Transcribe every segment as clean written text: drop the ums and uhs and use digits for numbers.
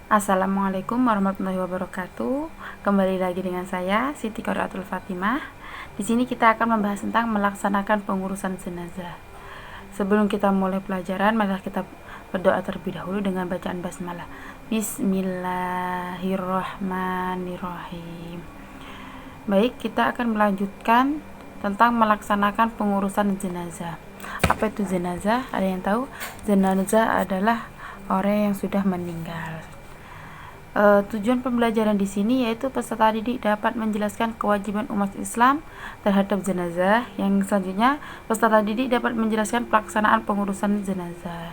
Assalamualaikum warahmatullahi wabarakatuh. Kembali lagi dengan saya Siti Qoriatul Fatimah. Di sini kita akan membahas tentang melaksanakan pengurusan jenazah. Sebelum kita mulai pelajaran, mari kita berdoa terlebih dahulu dengan bacaan basmalah. Bismillahirrahmanirrahim. Baik, kita akan melanjutkan tentang melaksanakan pengurusan jenazah. Apa itu jenazah? Ada yang tahu? Jenazah adalah orang yang sudah meninggal. Tujuan pembelajaran di sini yaitu peserta didik dapat menjelaskan kewajiban umat Islam terhadap jenazah. Yang selanjutnya, peserta didik dapat menjelaskan pelaksanaan pengurusan jenazah.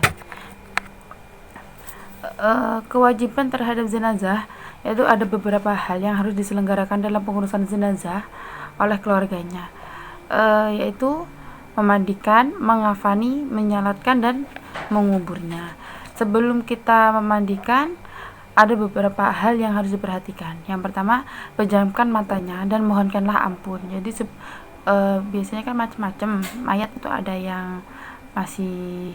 Kewajiban terhadap jenazah yaitu ada beberapa hal yang harus diselenggarakan dalam pengurusan jenazah oleh keluarganya, yaitu memandikan, mengafani, menyalatkan, dan menguburnya. Sebelum kita memandikan, ada beberapa hal yang harus diperhatikan. Yang pertama, pejamkan matanya dan mohonkanlah ampun. Jadi biasanya kan macam-macam mayat itu, ada yang masih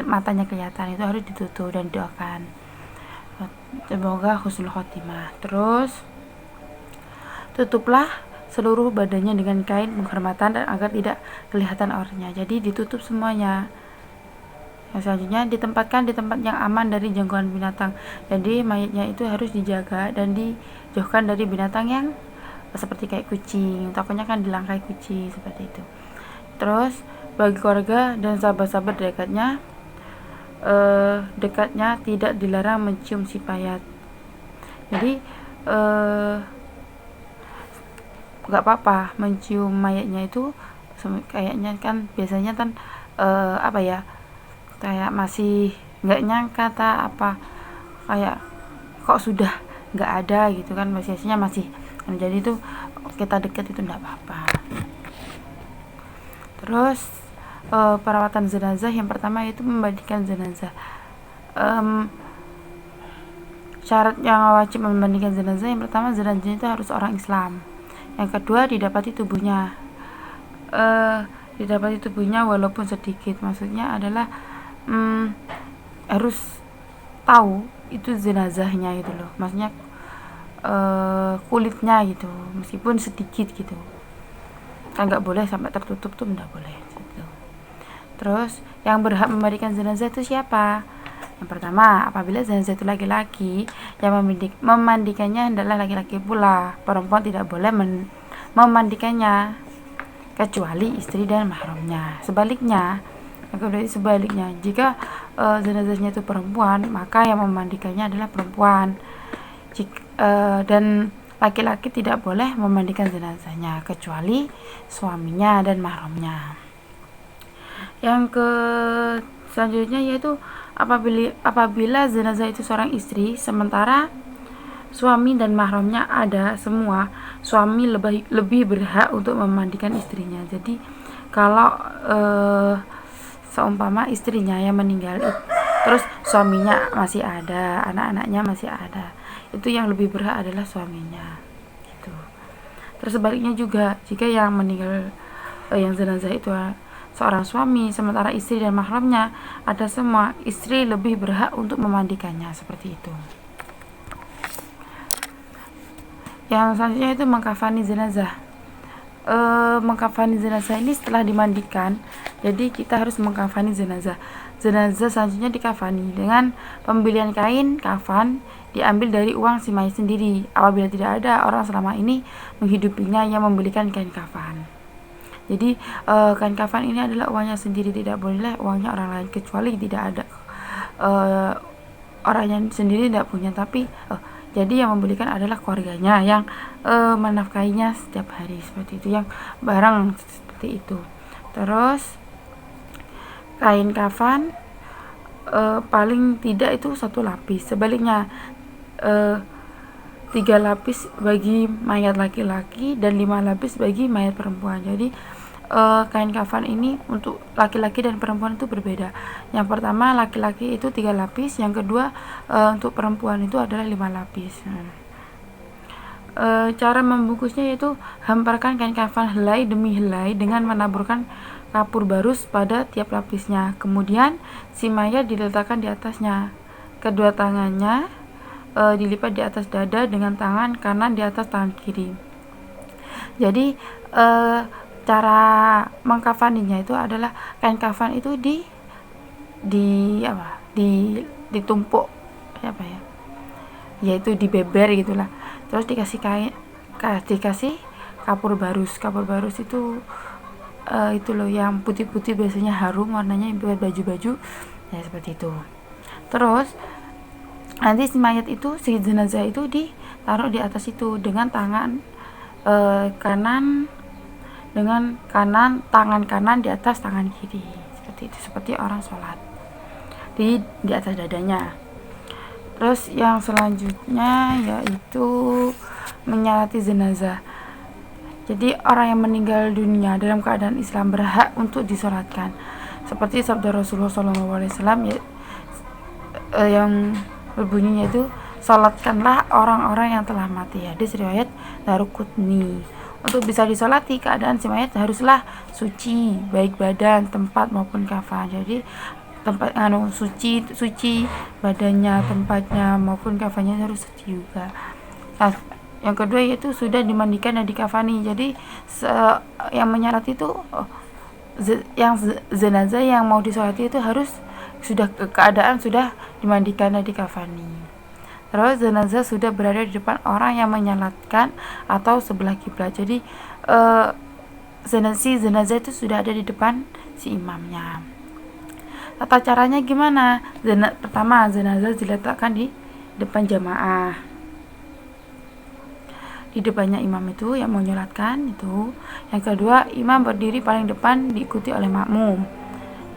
matanya kelihatan, itu harus ditutup dan doakan semoga husnul khotimah. Terus tutuplah seluruh badannya dengan kain penghormatan dan agar tidak kelihatan auranya. Jadi ditutup semuanya. Yang selanjutnya, ditempatkan di tempat yang aman dari jangkauan binatang. Jadi mayatnya itu harus dijaga dan dijauhkan dari binatang yang seperti kayak kucing, takutnya kan dilangkai kucing seperti itu. Terus bagi keluarga dan sahabat-sahabat dekatnya tidak dilarang mencium si mayat. Jadi nggak apa-apa mencium mayatnya itu, kayaknya kan biasanya kan kayak masih nggak nyangka kayak kok sudah nggak ada gitu kan, biasanya masih. Jadi itu kita dekat itu nggak apa-apa. Terus perawatan jenazah, yang pertama itu memandikan jenazah. Syarat yang wajib memandikan jenazah, yang pertama jenazah itu harus orang Islam. Yang kedua, didapati tubuhnya walaupun sedikit. Maksudnya adalah harus tahu itu jenazahnya gitu loh, maksudnya kulitnya gitu, meskipun sedikit gitu kan, nggak boleh sampai tertutup tuh, nggak boleh gitu. Terus yang berhak memandikan jenazah itu siapa? Yang pertama, apabila jenazah itu laki-laki, yang memandikannya adalah laki-laki pula. Perempuan tidak boleh memandikannya kecuali istri dan mahramnya. Sebaliknya, jika jenazahnya itu perempuan, maka yang memandikannya adalah perempuan. Dan laki-laki tidak boleh memandikan jenazahnya kecuali suaminya dan mahramnya. Yang selanjutnya yaitu apabila jenazah itu seorang istri, sementara suami dan mahramnya ada semua, suami lebih berhak untuk memandikan istrinya. Jadi kalau seumpama istrinya yang meninggal, terus suaminya masih ada, anak-anaknya masih ada, itu yang lebih berhak adalah suaminya gitu. Terus sebaliknya juga, jika yang meninggal yang jenazah itu seorang suami, sementara istri dan mahramnya ada semua, istri lebih berhak untuk memandikannya, seperti itu. Yang selanjutnya itu mengkafani jenazah. Mengkafani jenazah ini setelah dimandikan, jadi kita harus mengkafani jenazah. Jenazah selanjutnya dikafani dengan pembelian kain kafan diambil dari uang si mayit sendiri, apabila tidak ada orang selama ini menghidupinya yang membelikan kain kafan. Jadi kain kafan ini adalah uangnya sendiri, tidak boleh uangnya orang lain, kecuali tidak ada orangnya sendiri tidak punya, tapi jadi yang membelikan adalah keluarganya yang menafkahinya setiap hari, seperti itu, yang barang seperti itu. Terus kain kafan paling tidak itu 1 lapis, sebaliknya 3 lapis bagi mayat laki-laki dan 5 lapis bagi mayat perempuan. Jadi kain kafan ini untuk laki-laki dan perempuan itu berbeda. Yang pertama, laki-laki itu 3 lapis, yang kedua untuk perempuan itu adalah 5 lapis. Cara membungkusnya yaitu hamparkan kain kafan helai demi helai dengan menaburkan kapur barus pada tiap lapisnya. Kemudian si mayat diletakkan di atasnya kedua tangannya dilipat di atas dada dengan tangan kanan di atas tangan kiri. Jadi cara mengkafaninya itu adalah kain kafan itu ditumpuk yaitu dibeber gitulah, terus dikasih kapur barus itu itu loh yang putih-putih, biasanya harum warnanya buat baju-baju ya, seperti itu. Terus nanti si mayat itu, si jenazah itu ditaruh di atas itu dengan tangan kanan, tangan kanan di atas tangan kiri, seperti itu, seperti orang sholat di atas dadanya. Terus yang selanjutnya yaitu menyolati jenazah. Jadi orang yang meninggal dunia dalam keadaan Islam berhak untuk disolatkan, seperti sabda Rasulullah SAW yang berbunyinya itu, salatkanlah orang-orang yang telah mati. Hadis riwayat Daruqutni. Untuk bisa disolati, keadaan si mayat haruslah suci, baik badan, tempat maupun kafan. Jadi tempat suci badannya, tempatnya maupun kafannya harus suci juga. Nah, yang kedua yaitu sudah dimandikan dan dikafani. Jadi yang menyalat itu yang jenazah yang mau disolati itu harus sudah keadaan sudah dimandikan dan dikafani. Terus jenazah sudah berada di depan orang yang menyalatkan atau sebelah kiblat. Jadi jenazah itu sudah ada di depan si imamnya. Tata caranya gimana? Pertama, jenazah diletakkan di depan jamaah, di depannya imam itu yang mau nyolatkan itu. Yang kedua, imam berdiri paling depan diikuti oleh makmum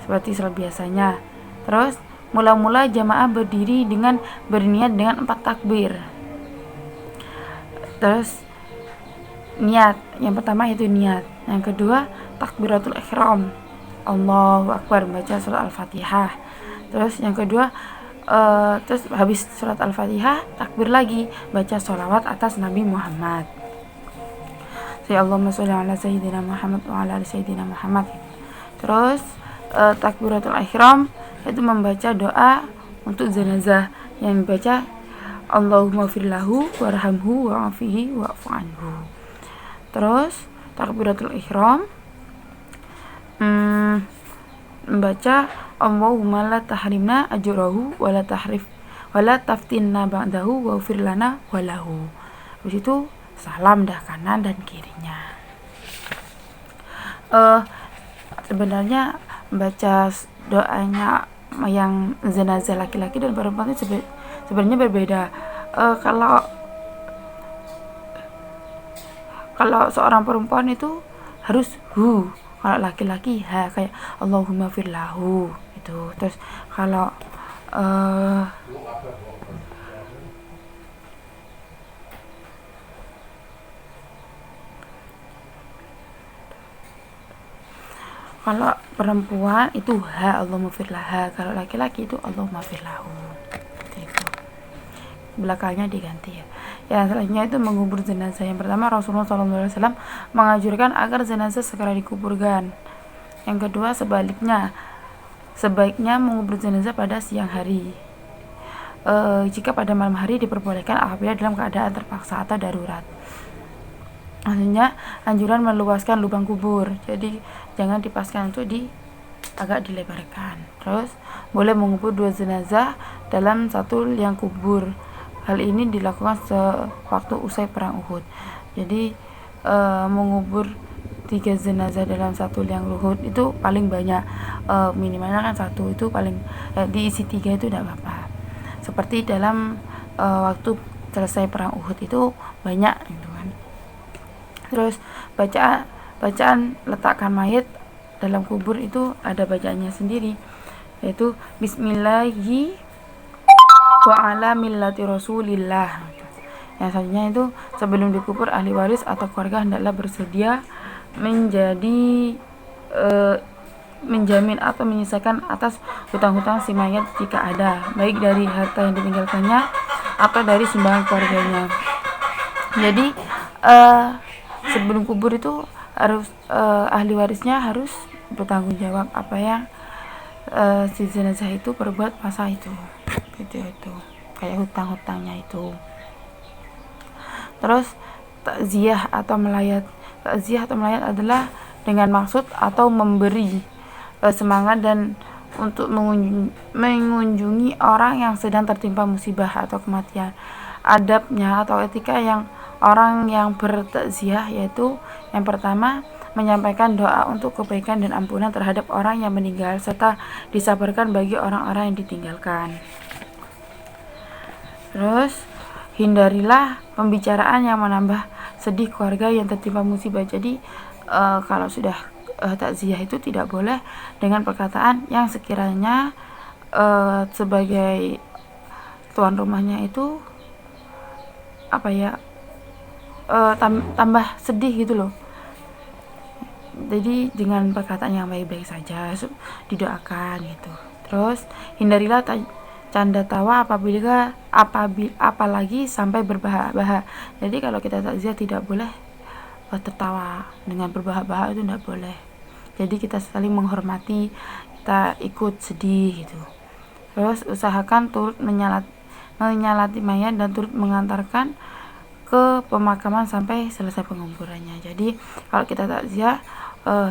seperti salat biasanya. Terus mula-mula jamaah berdiri dengan berniat dengan 4 takbir. Terus niat, yang pertama itu niat. Yang kedua takbiratul ihram, Allahu Akbar, baca surat Al-Fatihah. Terus yang kedua terus habis surat Al-Fatihah takbir lagi, baca sholawat atas Nabi Muhammad. Allahumma sholli ala sayyidina Muhammad wa ala ali sayyidina Muhammad. Terus takbiratul ihram itu membaca doa untuk jenazah yang dibaca Allahumma firlahu warhamhu wa'afihi wa'fu anhu. Terus takbiratul ihram membaca Allahumma la tahrimna ajrahu wa la taftinna ba'dahu wa ufir lana walahu. Habis itu salam dah kanan dan kirinya. Sebenarnya baca doanya yang jenazah laki-laki dan perempuan itu sebenarnya berbeda. Kalau seorang perempuan itu harus hu, kalau laki-laki ha, kayak Allahumma firlahu itu. Terus kalau perempuan itu ha, Allahumma firlaha. Kalau laki-laki itu Allahumma firlahu. Itu belakangnya diganti ya. Yang selanjutnya itu mengubur jenazah. Yang pertama, Rasulullah SAW menganjurkan agar jenazah segera dikuburkan. Yang kedua, sebaiknya mengubur jenazah pada siang hari. Jika pada malam hari diperbolehkan apabila dalam keadaan terpaksa atau darurat. Maksudnya anjuran meluaskan lubang kubur, jadi jangan dipaskan untuk agak dilebarkan. Terus boleh mengubur 2 jenazah dalam satu liang kubur. Hal ini dilakukan sewaktu usai perang Uhud. Jadi mengubur 3 jenazah dalam satu liang Uhud itu paling banyak, minimalnya kan 1 itu paling diisi 3 itu tidak apa-apa. Seperti dalam waktu selesai perang Uhud itu banyak gitu kan. Terus bacaan letakkan mayat dalam kubur itu ada bacaannya sendiri, yaitu Bismillahi wa ala millati Rasulillah. Yang selanjutnya itu sebelum dikubur, ahli waris atau keluarga hendaklah bersedia menjamin atau menyisakan atas hutang-hutang si mayat jika ada, baik dari harta yang ditinggalkannya atau dari sumbangan keluarganya. Jadi sebelum kubur itu harus ahli warisnya harus bertanggung jawab apa yang si jenazah itu perbuat masa itu. gitu itu kayak hutang-hutangnya itu. Terus takziah atau melayat adalah dengan maksud atau memberi semangat dan untuk mengunjungi orang yang sedang tertimpa musibah atau kematian. Adabnya atau etika yang orang yang bertakziah yaitu yang pertama, menyampaikan doa untuk kebaikan dan ampunan terhadap orang yang meninggal serta disabarkan bagi orang-orang yang ditinggalkan. Terus hindarilah pembicaraan yang menambah sedih keluarga yang tertimpa musibah. Jadi kalau sudah takziah itu tidak boleh dengan perkataan yang sekiranya sebagai tuan rumahnya itu tambah sedih gitu loh. Jadi dengan perkataan yang baik-baik saja didoakan gitu. Terus hindarilah canda tawa apalagi sampai berbahak-bahak. Jadi kalau kita takziah tidak boleh tertawa dengan berbahak-bahak, itu tidak boleh. Jadi kita saling menghormati, kita ikut sedih gitu. Terus usahakan turut menyalati mayat dan turut mengantarkan ke pemakaman sampai selesai penguburannya. Jadi kalau kita takziah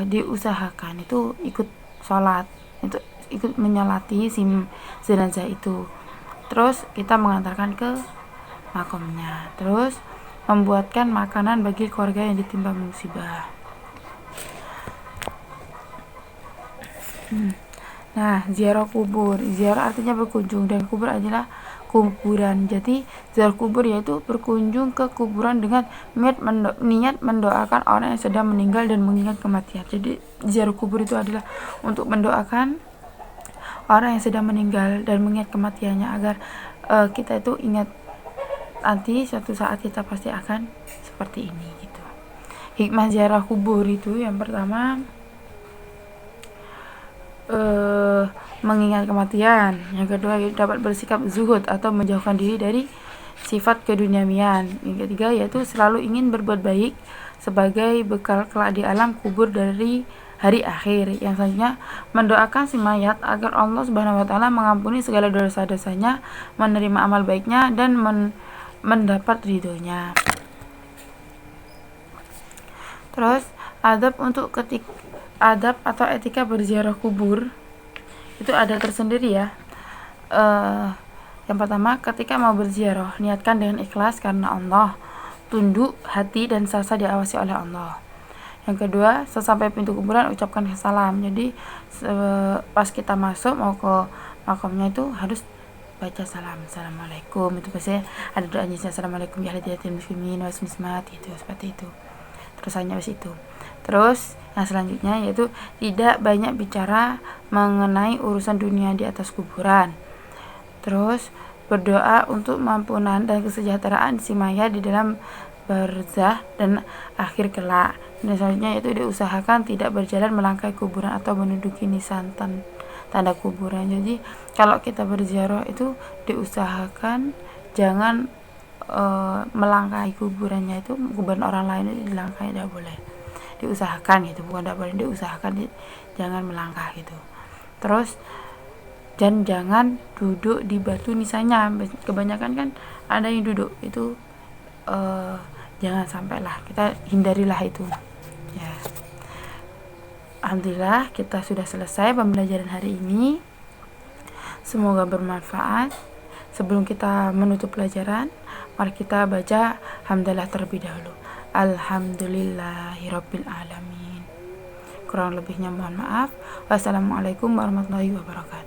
diusahakan itu ikut sholat, itu ikut menyolati si jenazah itu. Terus kita mengantarkan ke makamnya. Terus membuatkan makanan bagi keluarga yang ditimpa musibah. Nah, ziarah kubur. Ziarah artinya berkunjung dan kubur adalah kuburan. Jadi ziarah kubur yaitu berkunjung ke kuburan dengan niat mendoakan orang yang sedang meninggal dan mengingat kematian. Jadi ziarah kubur itu adalah untuk mendoakan orang yang sedang meninggal dan mengingat kematiannya agar kita itu ingat nanti suatu saat kita pasti akan seperti ini gitu. Hikmah ziarah kubur itu yang pertama mengingat kematian. Yang kedua dapat bersikap zuhud atau menjauhkan diri dari sifat keduniawian. Yang ketiga yaitu selalu ingin berbuat baik sebagai bekal kelak di alam kubur dari hari akhir. Yang selanjutnya mendoakan si mayat agar Allah Subhanahu wa taala mengampuni segala dosa-dosanya, menerima amal baiknya dan mendapat ridhonya. Terus adab atau etika berziarah kubur itu ada tersendiri ya. Yang pertama, ketika mau berziarah niatkan dengan ikhlas karena Allah, tunduk hati dan sasa diawasi oleh Allah. Yang kedua, sesampai pintu kuburan ucapkan salam. Jadi pas kita masuk mau ke makamnya itu harus baca salam, assalamualaikum. Itu biasanya ada doanya, assalamualaikum ya hadirin muslimin wal muslimat gitu, seperti itu. Terus hanya itu. Terus yang selanjutnya yaitu tidak banyak bicara mengenai urusan dunia di atas kuburan. Terus berdoa untuk ampunan dan kesejahteraan si mayat di dalam barzah dan akhir kelak. Dan selanjutnya yaitu diusahakan tidak berjalan melangkahi kuburan atau menduduki nisan tanda kuburan. Jadi kalau kita berziarah itu diusahakan jangan melangkahi kuburannya, itu kuburan orang lain itu dilangkahi tidak boleh. Diusahakan gitu, bukan tidak boleh, diusahakan jangan melangkah gitu. Terus dan jangan duduk di batu nisannya. Kebanyakan kan ada yang duduk itu, jangan sampailah, kita hindarilah itu ya. Alhamdulillah kita sudah selesai pembelajaran hari ini, semoga bermanfaat. Sebelum kita menutup pelajaran, mari kita baca hamdalah terlebih dahulu. Alhamdulillahirabbil alamin. Kurang lebihnya mohon maaf. Wassalamualaikum warahmatullahi wabarakatuh.